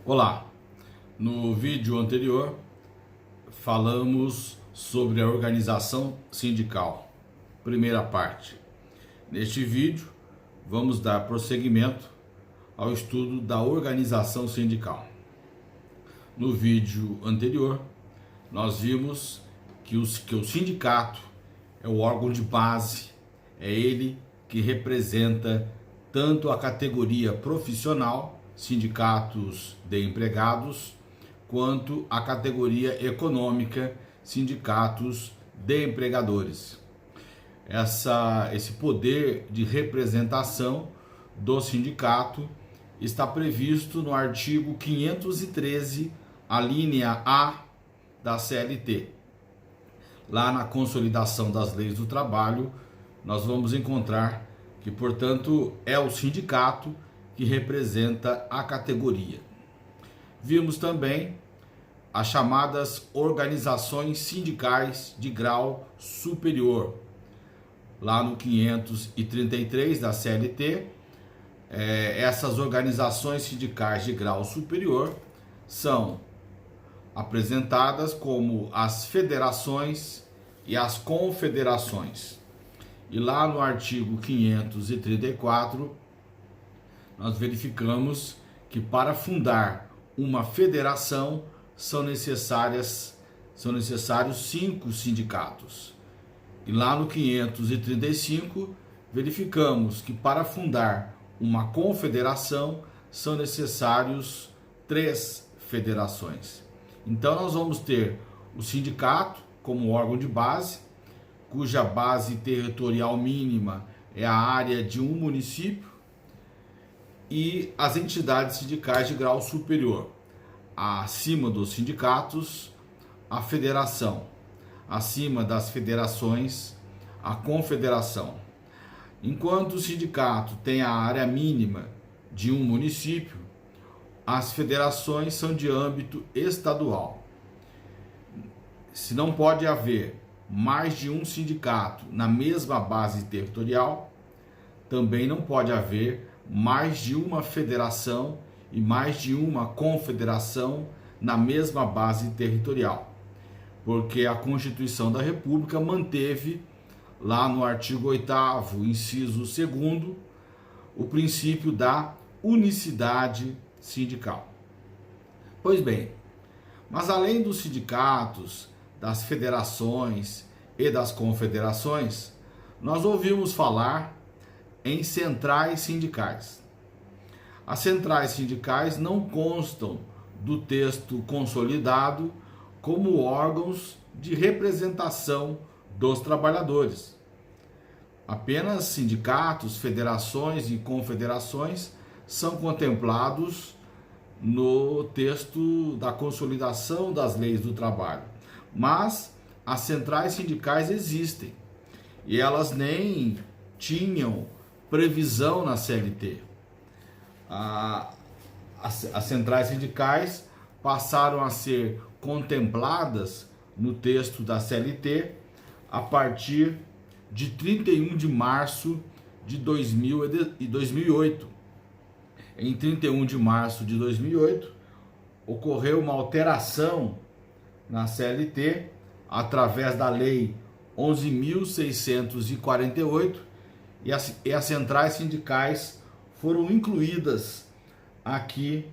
Olá, no vídeo anterior falamos sobre a organização sindical, primeira parte. Neste vídeo vamos dar prosseguimento ao estudo da organização sindical. No vídeo anterior nós vimos que o sindicato é o órgão de base, é ele que representa tanto a categoria profissional, sindicatos de empregados, quanto a categoria econômica, sindicatos de empregadores. Esse poder de representação do sindicato está previsto no artigo 513, a linha A da CLT. Lá na consolidação das leis do trabalho, nós vamos encontrar que, portanto, é o sindicato que representa a categoria. Vimos também as chamadas organizações sindicais de grau superior. Lá no 533 da CLT, essas organizações sindicais de grau superior são apresentadas como as federações e as confederações. E lá no artigo 534, nós verificamos que para fundar uma federação são necessários 5 sindicatos. E lá no 535, verificamos que para fundar uma confederação são necessários 3 federações. Então nós vamos ter o sindicato como órgão de base, cuja base territorial mínima é a área de um município, e as entidades sindicais de grau superior. Acima dos sindicatos, a federação. Acima das federações, a confederação. Enquanto o sindicato tem a área mínima de um município, as federações são de âmbito estadual. Se não pode haver mais de um sindicato na mesma base territorial, também não pode haver mais de uma federação e mais de uma confederação na mesma base territorial, porque a Constituição da República manteve lá no artigo 8º, inciso 2º, o princípio da unicidade sindical. Pois bem, mas além dos sindicatos, das federações e das confederações, nós ouvimos falar em centrais sindicais. As centrais sindicais não constam do texto consolidado como órgãos de representação dos trabalhadores. Apenas sindicatos, federações e confederações são contemplados no texto da consolidação das leis do trabalho. Mas as centrais sindicais existem e elas nem tinham previsão na CLT. As centrais sindicais passaram a ser contempladas no texto da CLT a partir de 31 de março de 2008. Em 31 de março de 2008, ocorreu uma alteração na CLT através da Lei 11.648 e as centrais sindicais foram incluídas aqui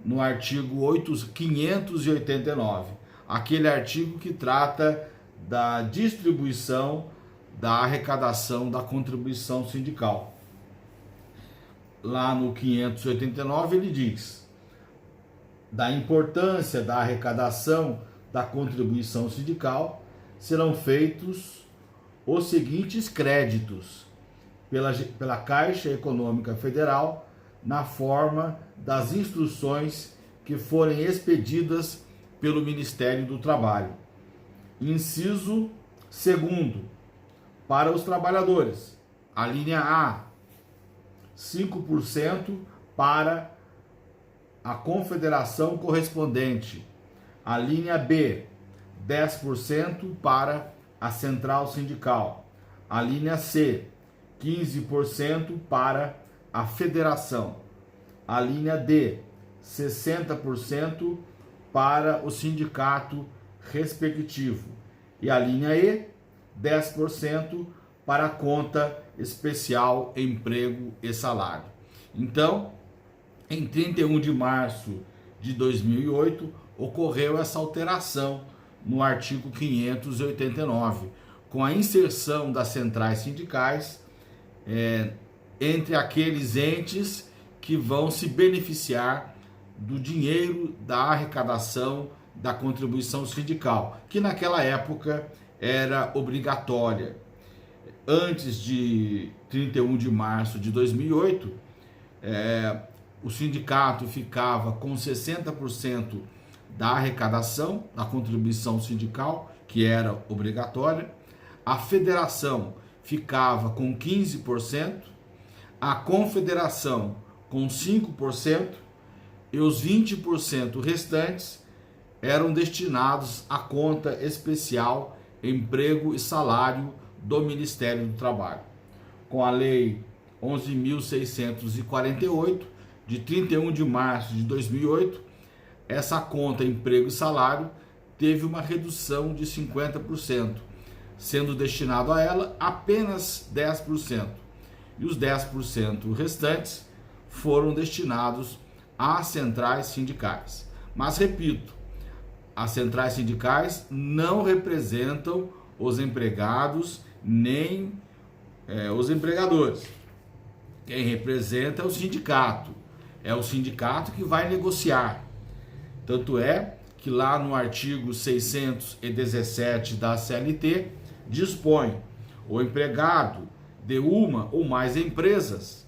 no artigo 589, aquele artigo que trata da distribuição da arrecadação da contribuição sindical. Lá no 589 ele diz da importância da arrecadação da contribuição sindical serão feitos os seguintes créditos pela Caixa Econômica Federal na forma das instruções que forem expedidas pelo Ministério do Trabalho. Inciso 2º, para os trabalhadores, a linha A, 5% para a confederação correspondente. A linha B, 10% para a central sindical. A linha C, 15% para a federação. A linha D, 60% para o sindicato respectivo. E a linha E, 10% para a conta especial emprego e salário. Então, em 31 de março de 2008, ocorreu essa alteração no artigo 589, com a inserção das centrais sindicais entre aqueles entes que vão se beneficiar do dinheiro da arrecadação da contribuição sindical, que naquela época era obrigatória. Antes de 31 de março de 2008, o sindicato ficava com 60% da arrecadação da contribuição sindical, que era obrigatória. A federação ficava com 15%, a confederação com 5%, e os 20% restantes eram destinados à conta especial emprego e salário do Ministério do Trabalho. Com a Lei 11.648, de 31 de março de 2008, essa conta emprego e salário teve uma redução de 50%, sendo destinado a ela apenas 10%. E os 10% restantes foram destinados às centrais sindicais. Mas, repito, as centrais sindicais não representam os empregados nem os empregadores. Quem representa é o sindicato. É o sindicato que vai negociar. Tanto é que lá no artigo 617 da CLT dispõe: o empregado de uma ou mais empresas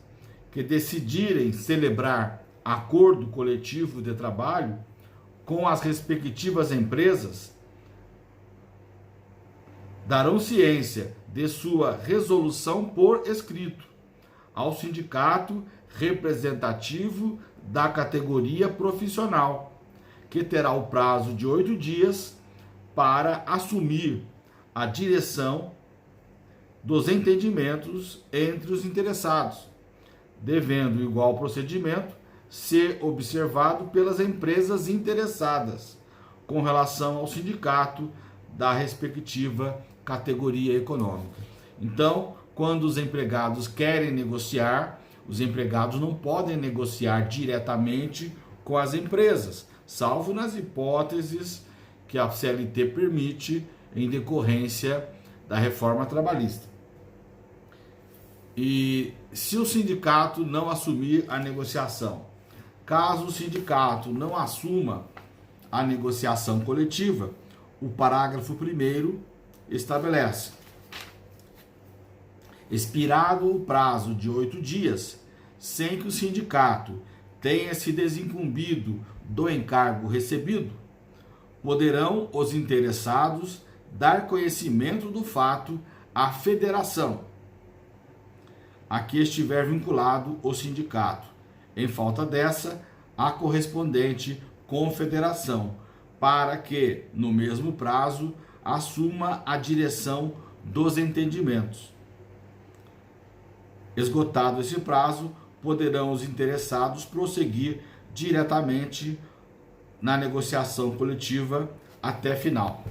que decidirem celebrar acordo coletivo de trabalho com as respectivas empresas darão ciência de sua resolução por escrito ao sindicato representativo da categoria profissional, que terá o prazo de 8 dias para assumir a direção dos entendimentos entre os interessados, devendo igual procedimento ser observado pelas empresas interessadas com relação ao sindicato da respectiva categoria econômica. Então, quando os empregados querem negociar, os empregados não podem negociar diretamente com as empresas, salvo nas hipóteses que a CLT permite em decorrência da reforma trabalhista. E se o sindicato não assumir a negociação, caso o sindicato não assuma a negociação coletiva, o parágrafo 1º estabelece: expirado o prazo de 8 dias, sem que o sindicato tenha se desincumbido do encargo recebido, poderão os interessados dar conhecimento do fato à federação a que estiver vinculado o sindicato, em falta dessa, a correspondente confederação, para que, no mesmo prazo, assuma a direção dos entendimentos. Esgotado esse prazo, poderão os interessados prosseguir diretamente na negociação coletiva até final.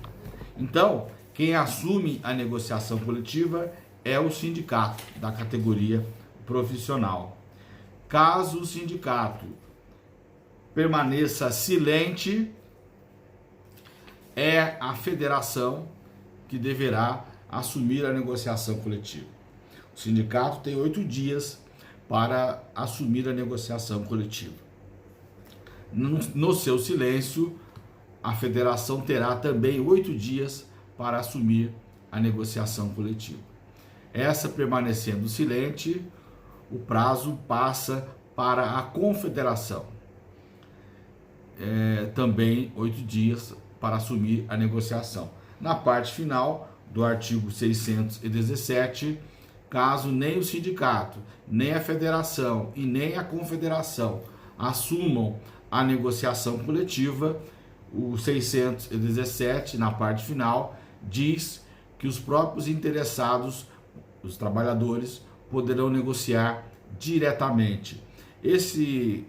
Então, quem assume a negociação coletiva é o sindicato da categoria profissional. Caso o sindicato permaneça silente, é a federação que deverá assumir a negociação coletiva. O sindicato tem 8 dias para assumir a negociação coletiva. No seu silêncio, a federação terá também 8 dias para assumir a negociação coletiva. Essa permanecendo silente, o prazo passa para a confederação. Também 8 dias para assumir a negociação. Na parte final do artigo 617, caso nem o sindicato, nem a federação e nem a confederação assumam a negociação coletiva, o 617, na parte final, diz que os próprios interessados, os trabalhadores, poderão negociar diretamente. Esse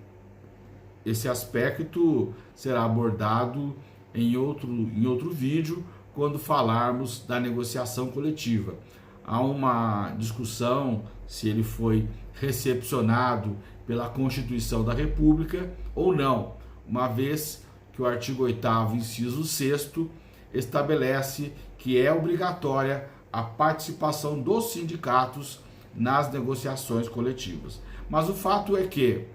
esse aspecto será abordado em outro vídeo, quando falarmos da negociação coletiva. Há uma discussão se ele foi recepcionado pela Constituição da República ou não, uma vez que o artigo 8º, inciso 6º, estabelece que é obrigatória a participação dos sindicatos nas negociações coletivas. Mas o fato é que,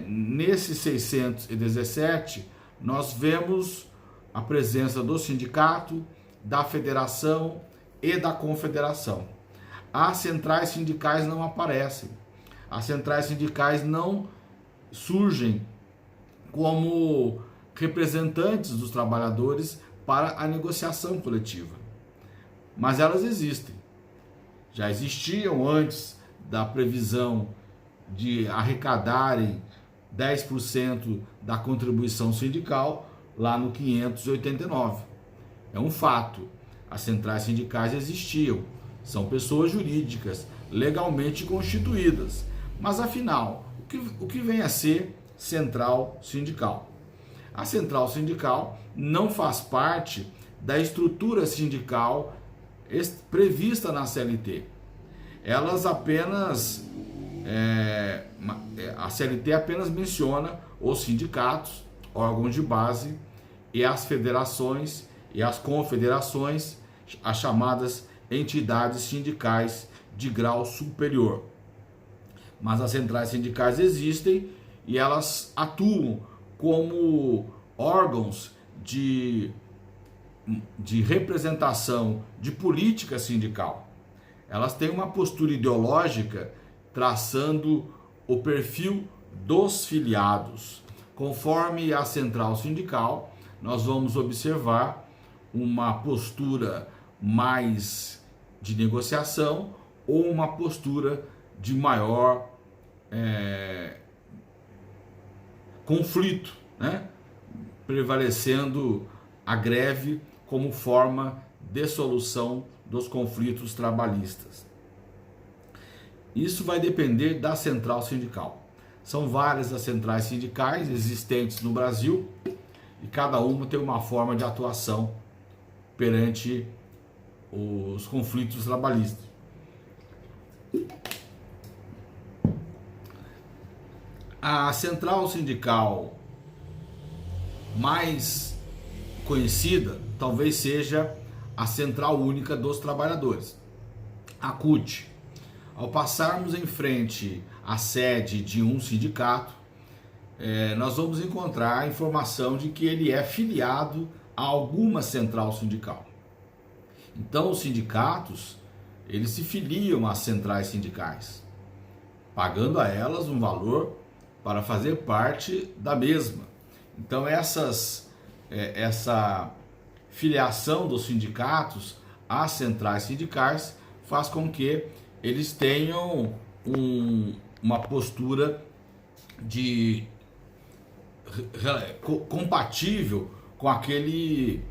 nesse 617, nós vemos a presença do sindicato, da federação e da confederação. As centrais sindicais não aparecem. As centrais sindicais não surgem como representantes dos trabalhadores para a negociação coletiva. Mas elas existem. Já existiam antes da previsão de arrecadarem 10% da contribuição sindical lá no 589. É um fato. As centrais sindicais existiam. São pessoas jurídicas legalmente constituídas. Mas afinal, o que vem a ser central sindical? A central sindical não faz parte da estrutura sindical prevista na CLT. Elas apenas, a CLT apenas menciona os sindicatos, órgãos de base, e as federações e as confederações, as chamadas entidades sindicais de grau superior. Mas as centrais sindicais existem e elas atuam como órgãos de representação de política sindical. Elas têm uma postura ideológica traçando o perfil dos filiados. Conforme a central sindical, nós vamos observar uma postura mais de negociação ou uma postura de maior conflito, né? Prevalecendo a greve como forma de solução dos conflitos trabalhistas. Isso vai depender da central sindical. São várias as centrais sindicais existentes no Brasil e cada uma tem uma forma de atuação perante os conflitos trabalhistas. A central sindical mais conhecida talvez seja a Central Única dos Trabalhadores, a CUT. Ao passarmos em frente à sede de um sindicato, nós vamos encontrar a informação de que ele é filiado a alguma central sindical. Então os sindicatos, eles se filiam às centrais sindicais, pagando a elas um valor para fazer parte da mesma. Então essa filiação dos sindicatos às centrais sindicais faz com que eles tenham uma postura compatível com aquele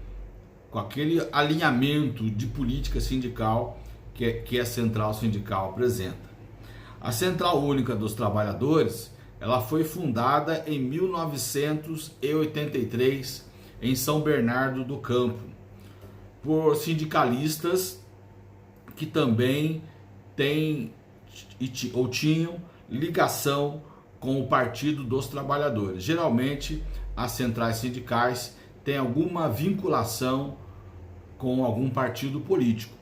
alinhamento de política sindical que a central sindical apresenta. A Central Única dos Trabalhadores, ela foi fundada em 1983 em São Bernardo do Campo por sindicalistas que também tinham ligação com o Partido dos Trabalhadores. Geralmente as centrais sindicais têm alguma vinculação com algum partido político.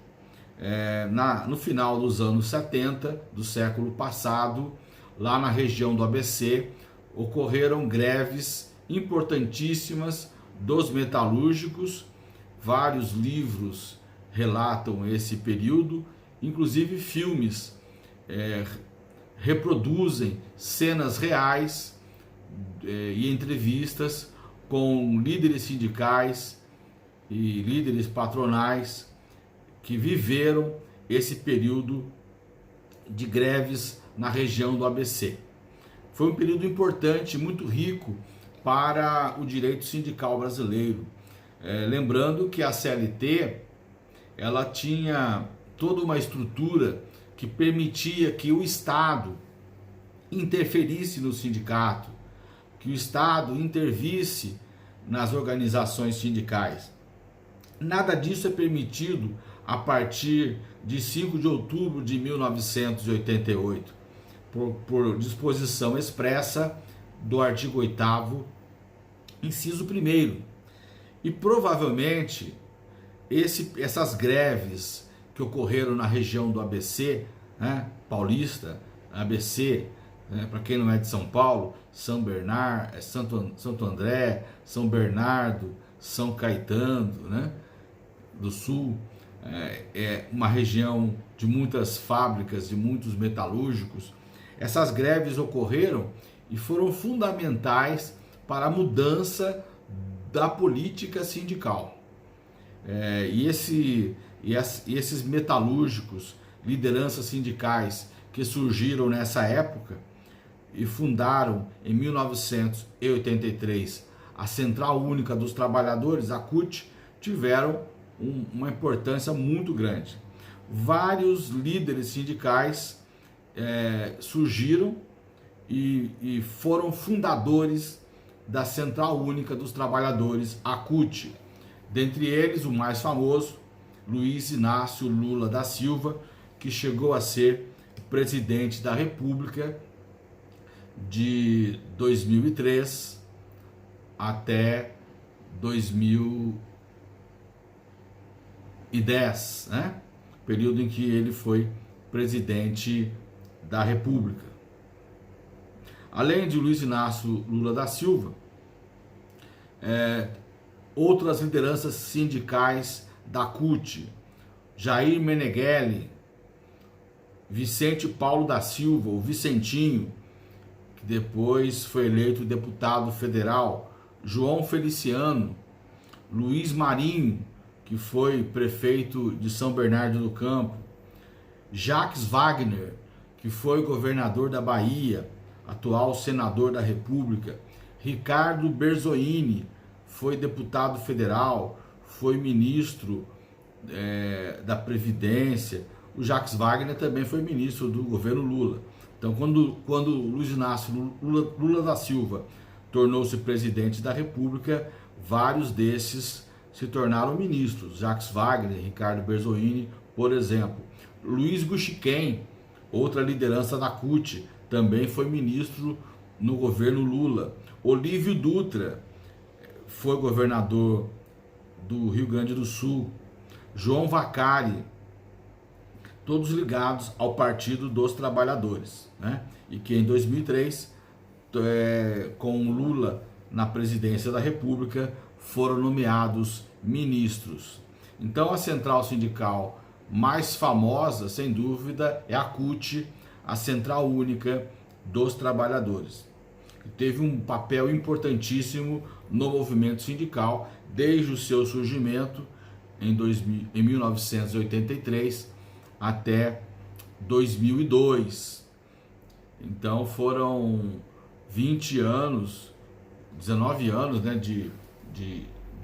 No final dos anos 70 do século passado, lá na região do ABC, ocorreram greves importantíssimas dos metalúrgicos. Vários livros relatam esse período, inclusive filmes reproduzem cenas reais e entrevistas com líderes sindicais e líderes patronais que viveram esse período de greves na região do ABC. Foi um período importante, muito rico para o direito sindical brasileiro. Lembrando que a CLT, ela tinha toda uma estrutura que permitia que o Estado interferisse no sindicato, que o Estado intervisse nas organizações sindicais. Nada disso é permitido a partir de 5 de outubro de 1988, por disposição expressa do artigo 8º, inciso 1º. E provavelmente essas greves que ocorreram na região do ABC, né, paulista, ABC, né, para quem não é de São Paulo, São Bernardo, Santo André, São Bernardo, São Caetano, né, do Sul, é uma região de muitas fábricas, de muitos metalúrgicos. Essas greves ocorreram e foram fundamentais para a mudança da política sindical. E esses metalúrgicos, lideranças sindicais que surgiram nessa época e fundaram em 1983 a Central Única dos Trabalhadores, a CUT, tiveram uma importância muito grande. Vários líderes sindicais surgiram e foram fundadores da Central Única dos Trabalhadores, a CUT. Dentre eles, o mais famoso, Luiz Inácio Lula da Silva, que chegou a ser presidente da República de 2003 até 2010, né? Período em que ele foi presidente da República. Além de Luiz Inácio Lula da Silva, outras lideranças sindicais da CUT, Jair Meneghelli, Vicente Paulo da Silva, o Vicentinho, que depois foi eleito deputado federal, João Feliciano, Luiz Marinho, que foi prefeito de São Bernardo do Campo, Jacques Wagner, que foi governador da Bahia, atual senador da República, Ricardo Berzoini, foi deputado federal, foi ministro da Previdência. O Jacques Wagner também foi ministro do governo Lula. Então, quando Luiz Inácio Lula da Silva tornou-se presidente da República, vários desses se tornaram ministros. Jacques Wagner, Ricardo Berzoini, por exemplo. Luiz Guxiquem, outra liderança da CUT, também foi ministro no governo Lula. Olívio Dutra foi governador do Rio Grande do Sul. João Vacari, todos ligados ao Partido dos Trabalhadores, né? E que em 2003, com Lula na presidência da República, foram nomeados ministros. Então, a central sindical mais famosa, sem dúvida, é a CUT, a Central Única dos Trabalhadores, que teve um papel importantíssimo no movimento sindical desde o seu surgimento em 1983 até 2002. Então foram 20 anos, 19 anos, né, de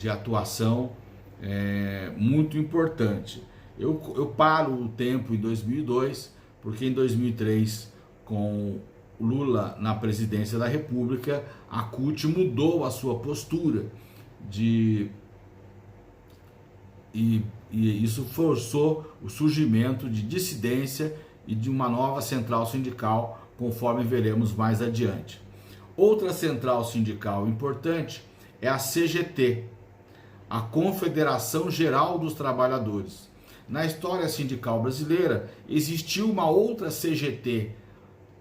atuação muito importante. Eu paro o tempo em 2002, porque em 2003, com Lula na presidência da República, a CUT mudou a sua postura e isso forçou o surgimento de dissidência e de uma nova central sindical, conforme veremos mais adiante. Outra central sindical importante é a CGT, a Confederação Geral dos Trabalhadores. Na história sindical brasileira, existiu uma outra CGT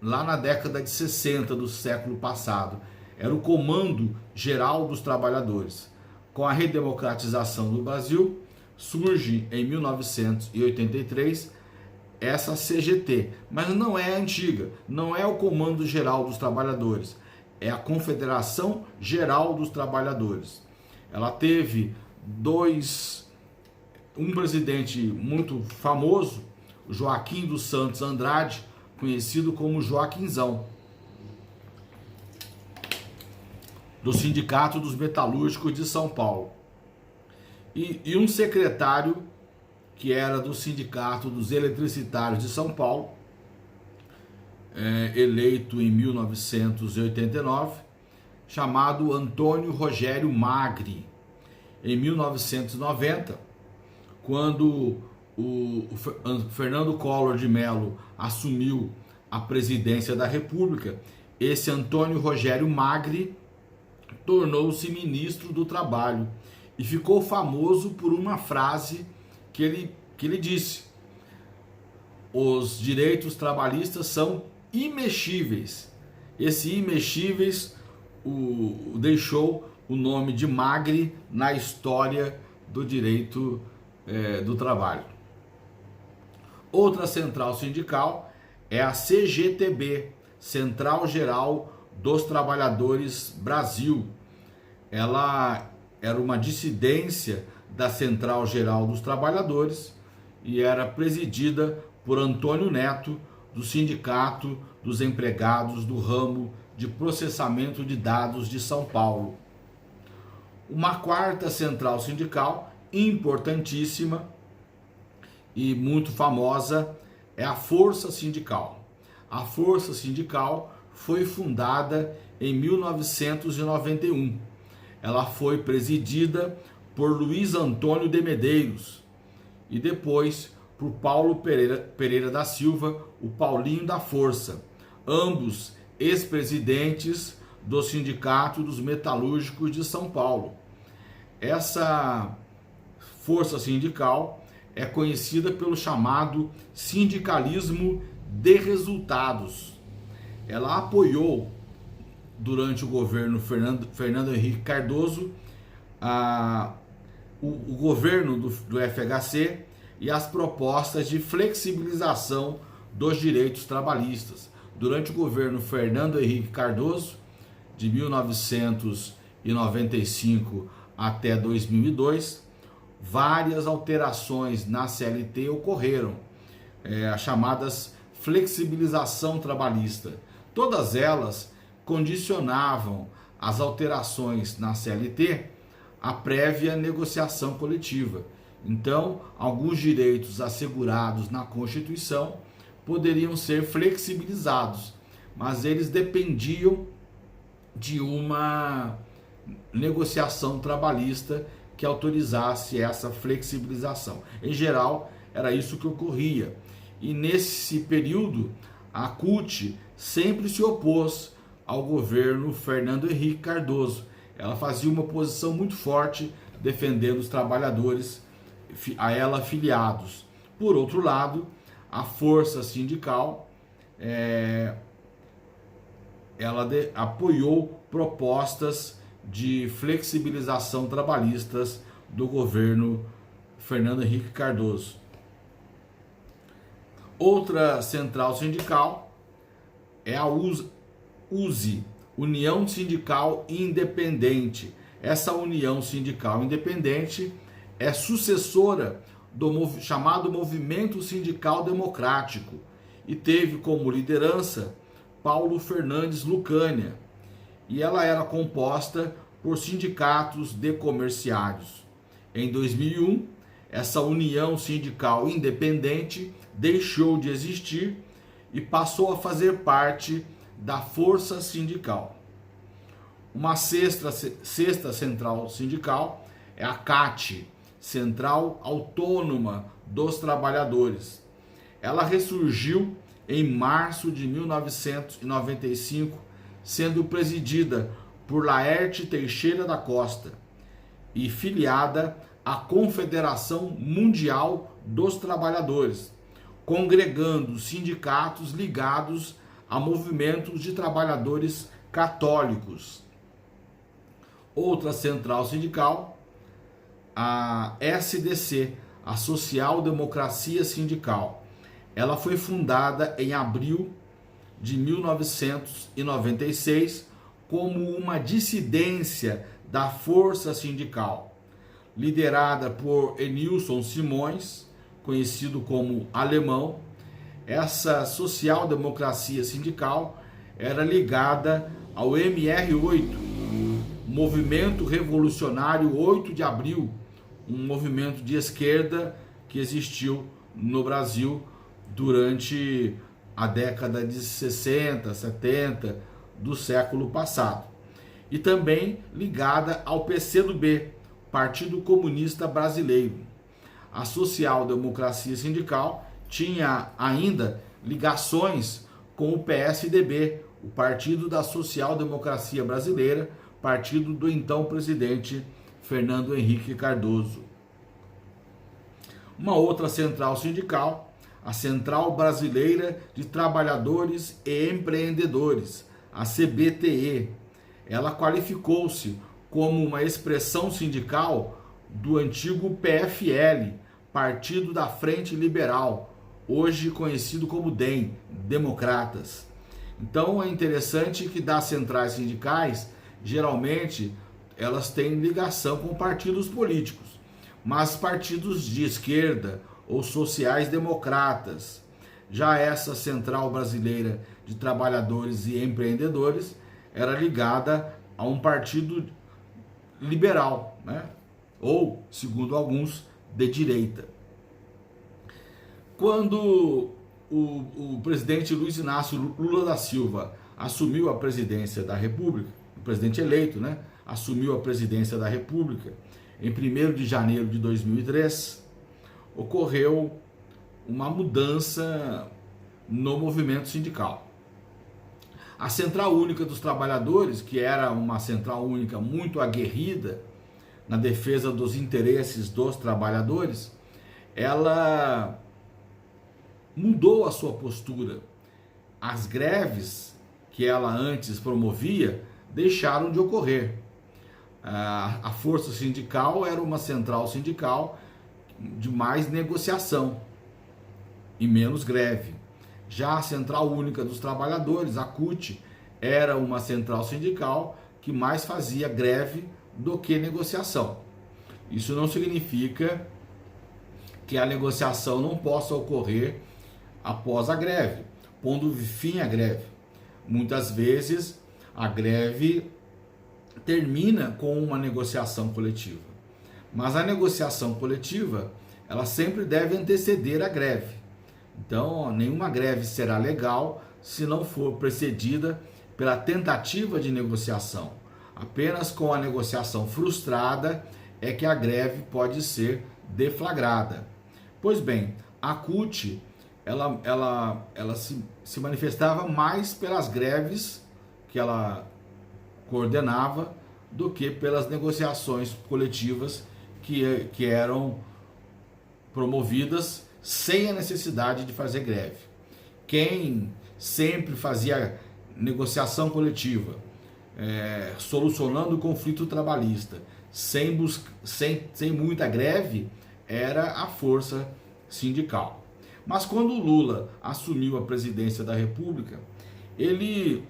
lá na década de 60 do século passado. Era o Comando Geral dos Trabalhadores. Com a redemocratização do Brasil, surge em 1983 essa CGT, mas não é a antiga, não é o Comando Geral dos Trabalhadores, é a Confederação Geral dos Trabalhadores. Ela teve um presidente muito famoso, Joaquim dos Santos Andrade, conhecido como Joaquinzão, do Sindicato dos Metalúrgicos de São Paulo, e um secretário que era do Sindicato dos Eletricitários de São Paulo, eleito em 1989, chamado Antônio Rogério Magri. Em 1990, quando o Fernando Collor de Mello assumiu a presidência da República, esse Antônio Rogério Magri tornou-se ministro do Trabalho e ficou famoso por uma frase que ele disse: os direitos trabalhistas são imexíveis. Esse imexíveis deixou o nome de Magri na história do direito do trabalho. Outra central sindical é a CGTB, Central Geral dos Trabalhadores Brasil. Ela era uma dissidência da Central Geral dos Trabalhadores e era presidida por Antônio Neto, do Sindicato dos Empregados do Ramo de Processamento de Dados de São Paulo. Uma quarta central sindical, importantíssima e muito famosa, é a Força Sindical. A Força Sindical foi fundada em 1991. Ela foi presidida por Luiz Antônio de Medeiros e depois por Paulo Pereira da Silva, o Paulinho da Força, ambos ex-presidentes do Sindicato dos Metalúrgicos de São Paulo. Essa força sindical é conhecida pelo chamado sindicalismo de resultados. Ela apoiou, durante o governo Fernando Henrique Cardoso, o governo do FHC e as propostas de flexibilização dos direitos trabalhistas. Durante o governo Fernando Henrique Cardoso, de 1995 até 2002, várias alterações na CLT ocorreram, as chamadas flexibilização trabalhista. Todas elas condicionavam as alterações na CLT à prévia negociação coletiva. Então, alguns direitos assegurados na Constituição poderiam ser flexibilizados, mas eles dependiam de uma negociação trabalhista que autorizasse essa flexibilização. Em geral, era isso que ocorria. E nesse período, a CUT sempre se opôs ao governo Fernando Henrique Cardoso. Ela fazia uma posição muito forte defendendo os trabalhadores a ela afiliados. Por outro lado, a força sindical apoiou propostas de flexibilização trabalhistas do governo Fernando Henrique Cardoso. Outra central sindical é a USI, União Sindical Independente. Essa União Sindical Independente é sucessora do chamado Movimento Sindical Democrático e teve como liderança Paulo Fernandes Lucânia, e ela era composta por sindicatos de comerciários. Em 2001, essa União Sindical Independente deixou de existir e passou a fazer parte da Força Sindical. Uma sexta central sindical é a CAT, Central Autônoma dos Trabalhadores. Ela ressurgiu em março de 1995, sendo presidida por Laerte Teixeira da Costa e filiada à Confederação Mundial dos Trabalhadores, congregando sindicatos ligados a movimentos de trabalhadores católicos. Outra central sindical, a SDC, a Social Democracia Sindical. Ela foi fundada em abril de 1996 como uma dissidência da Força Sindical, liderada por Enilson Simões, conhecido como Alemão. Essa social-democracia sindical era ligada ao MR8, Movimento Revolucionário 8 de Abril, um movimento de esquerda que existiu no Brasil durante a década de 60, 70 do século passado. e também ligada ao PCdoB, Partido Comunista Brasileiro. A social-democracia sindical tinha ainda ligações com o PSDB, o Partido da Social-Democracia Brasileira, partido do então presidente Fernando Henrique Cardoso. Uma outra central sindical, a Central Brasileira de Trabalhadores e Empreendedores, a CBTE, ela qualificou-se como uma expressão sindical do antigo PFL, Partido da Frente Liberal, hoje conhecido como DEM, Democratas. Então é interessante que das centrais sindicais, geralmente elas têm ligação com partidos políticos, mas partidos de esquerda ou sociais-democratas. Já essa Central Brasileira de Trabalhadores e Empreendedores era ligada a um partido liberal, né? Ou, segundo alguns, de direita. Quando o presidente Luiz Inácio Lula da Silva assumiu a presidência da República, o presidente eleito, né, assumiu a presidência da República em 1º de janeiro de 2003, ocorreu uma mudança no movimento sindical. A Central Única dos Trabalhadores, que era uma central única muito aguerrida na defesa dos interesses dos trabalhadores, ela mudou a sua postura. As greves que ela antes promovia deixaram de ocorrer. A força sindical era uma central sindical de mais negociação e menos greve. Já a Central Única dos Trabalhadores, a CUT, era uma central sindical que mais fazia greve do que negociação. Isso não significa que a negociação não possa ocorrer após a greve, pondo fim à greve. Muitas vezes a greve termina com uma negociação coletiva, mas a negociação coletiva ela sempre deve anteceder a greve. Então, nenhuma greve será legal se não for precedida pela tentativa de negociação. Apenas com a negociação frustrada é que a greve pode ser deflagrada. Pois bem, a CUT ela se manifestava mais pelas greves que ela coordenava do que pelas negociações coletivas que eram promovidas sem a necessidade de fazer greve. Quem sempre fazia negociação coletiva, solucionando o conflito trabalhista, sem muita greve, era a força sindical. Mas quando o Lula assumiu a presidência da República, ele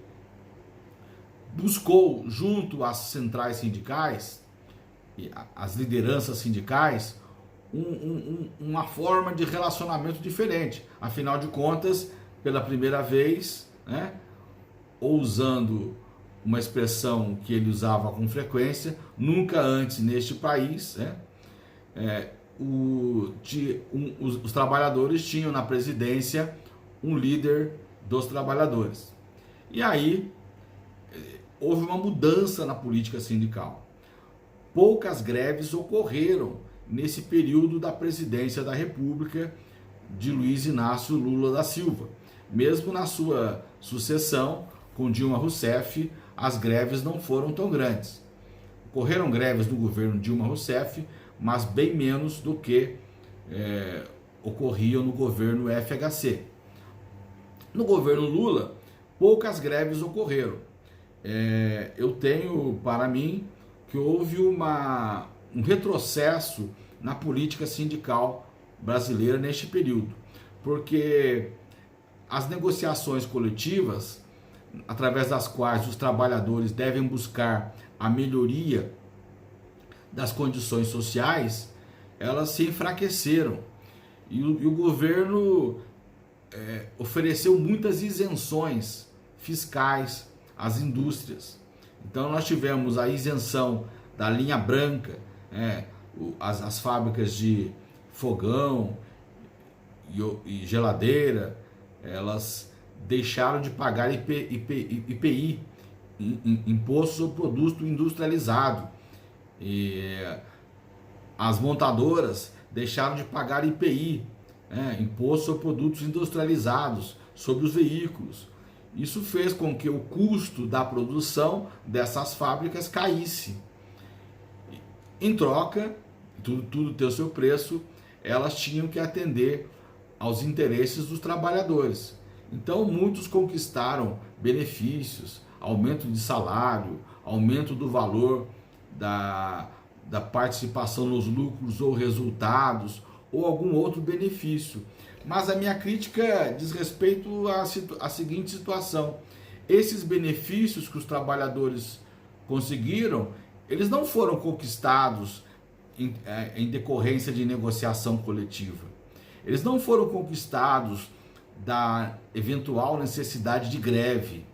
buscou, junto às centrais sindicais, às lideranças sindicais, uma forma de relacionamento diferente. Afinal de contas, pela primeira vez, né, ou usando uma expressão que ele usava com frequência, nunca antes neste país, né, os trabalhadores tinham na presidência um líder dos trabalhadores. E aí houve uma mudança na política sindical. Poucas greves ocorreram nesse período da presidência da República de Luiz Inácio Lula da Silva. Mesmo na sua sucessão com Dilma Rousseff, as greves não foram tão grandes. Ocorreram greves no governo Dilma Rousseff, mas bem menos do que ocorriam no governo FHC. No governo Lula, poucas greves ocorreram. Eu tenho para mim que houve um retrocesso na política sindical brasileira neste período, porque as negociações coletivas, através das quais os trabalhadores devem buscar a melhoria das condições sociais, elas se enfraqueceram e o governo ofereceu muitas isenções fiscais às indústrias. Então nós tivemos a isenção da linha branca, as fábricas de fogão e geladeira, elas deixaram de pagar IPI imposto sobre produto industrializado. E as montadoras deixaram de pagar IPI, imposto sobre produtos industrializados, sobre os veículos. Isso fez com que o custo da produção dessas fábricas caísse. Em troca, tudo tem o seu preço, elas tinham que atender aos interesses dos trabalhadores. Então, muitos conquistaram benefícios, aumento de salário, aumento do valor da participação nos lucros ou resultados, ou algum outro benefício. Mas a minha crítica diz respeito à seguinte situação: esses benefícios que os trabalhadores conseguiram, eles não foram conquistados em decorrência de negociação coletiva. Eles não foram conquistados da eventual necessidade de greve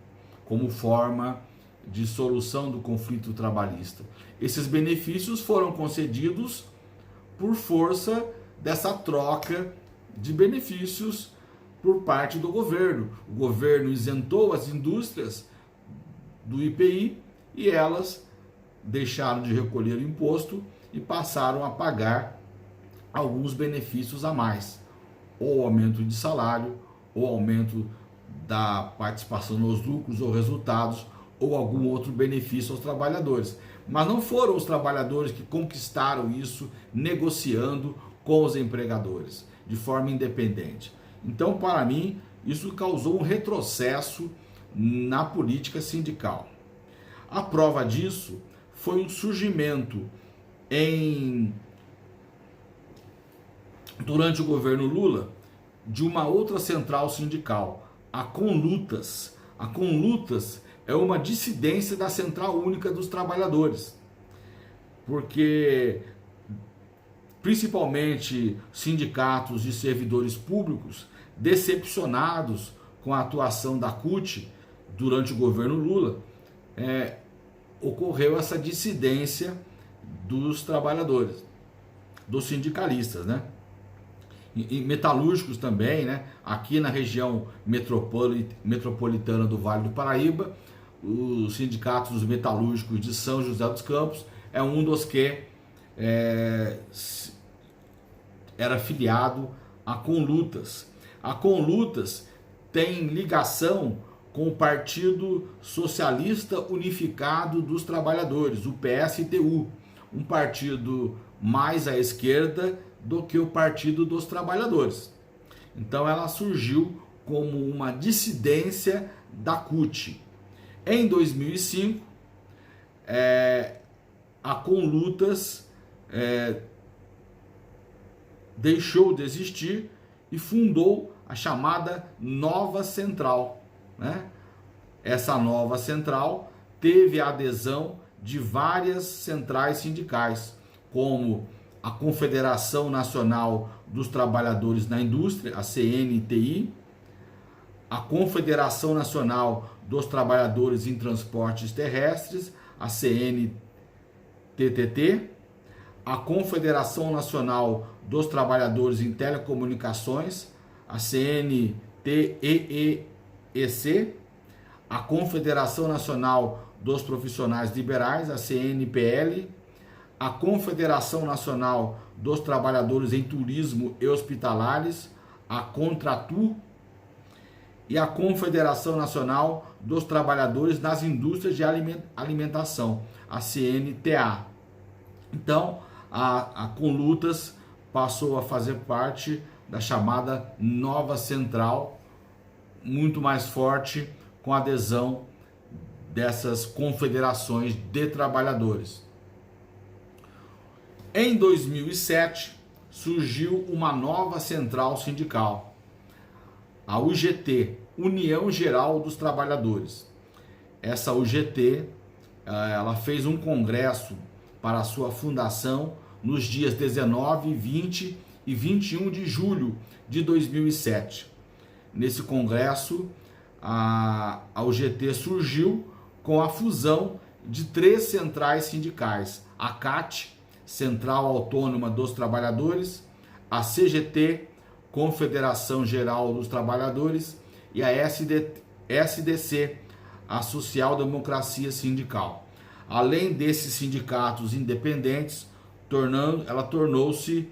como forma de solução do conflito trabalhista. Esses benefícios foram concedidos por força dessa troca de benefícios por parte do governo. O governo isentou as indústrias do IPI e elas deixaram de recolher o imposto e passaram a pagar alguns benefícios a mais, ou aumento de salário, ou aumento da participação nos lucros ou resultados, ou algum outro benefício aos trabalhadores. Mas não foram os trabalhadores que conquistaram isso negociando com os empregadores, de forma independente. Então, para mim, isso causou um retrocesso na política sindical. A prova disso foi o surgimento durante o governo Lula de uma outra central sindical, a Conlutas. A Conlutas é uma dissidência da Central Única dos Trabalhadores, porque principalmente sindicatos de servidores públicos, decepcionados com a atuação da CUT durante o governo Lula, ocorreu essa dissidência dos trabalhadores, dos sindicalistas, né? E metalúrgicos também, né? Aqui na região metropolitana do Vale do Paraíba, os sindicatos dos metalúrgicos de São José dos Campos é um dos que era filiado a Conlutas. A Conlutas tem ligação com o Partido Socialista Unificado dos Trabalhadores, o PSTU, um partido mais à esquerda do que o Partido dos Trabalhadores. Então ela surgiu como uma dissidência da CUT. Em 2005, a Conlutas deixou de existir e fundou a chamada Nova Central, né? Essa Nova Central teve a adesão de várias centrais sindicais, como a Confederação Nacional dos Trabalhadores na Indústria, a CNTI, a Confederação Nacional dos Trabalhadores em Transportes Terrestres, a CNTTT, a Confederação Nacional dos Trabalhadores em Telecomunicações, a CNTEEC, a Confederação Nacional dos Profissionais Liberais, a CNPL, a Confederação Nacional dos Trabalhadores em Turismo e Hospitalares, a Contratur, e a Confederação Nacional dos Trabalhadores nas Indústrias de Alimentação, a CNTA. Então, a Conlutas passou a fazer parte da chamada Nova Central, muito mais forte, com a adesão dessas confederações de trabalhadores. Em 2007, surgiu uma nova central sindical, a UGT, União Geral dos Trabalhadores. Essa UGT, ela fez um congresso para a sua fundação nos dias 19, 20 e 21 de julho de 2007. Nesse congresso, a UGT surgiu com a fusão de 3 centrais sindicais, a CAT, Central Autônoma dos Trabalhadores, a CGT, Confederação Geral dos Trabalhadores, e a SDC, a social-democracia sindical. Além desses sindicatos independentes, ela tornou-se,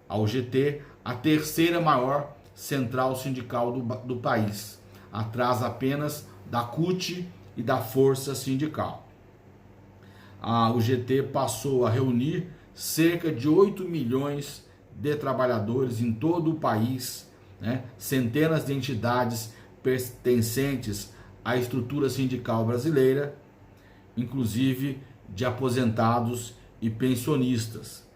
a UGT, a terceira maior central sindical do país, atrás apenas da CUT e da Força Sindical. A UGT passou a reunir cerca de 8 milhões de trabalhadores em todo o país, né? Centenas de entidades pertencentes à estrutura sindical brasileira, inclusive de aposentados e pensionistas.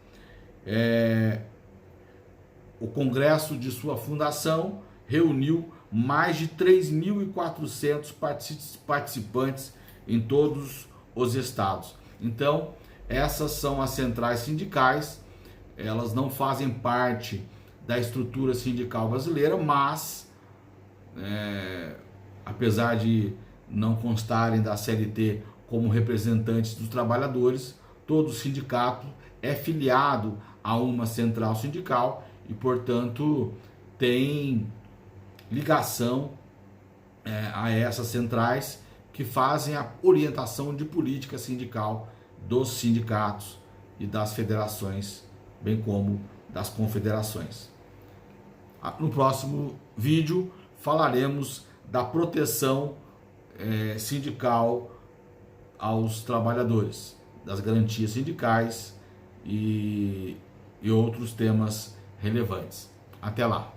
O congresso de sua fundação reuniu mais de 3.400 participantes em todos os estados. Então, essas são as centrais sindicais. Elas não fazem parte da estrutura sindical brasileira, mas, apesar de não constarem da CLT como representantes dos trabalhadores, todo sindicato é filiado a uma central sindical e, portanto, tem ligação a essas centrais que fazem a orientação de política sindical dos sindicatos e das federações, bem como das confederações. No próximo vídeo falaremos da proteção sindical aos trabalhadores, das garantias sindicais e outros temas relevantes. Até lá!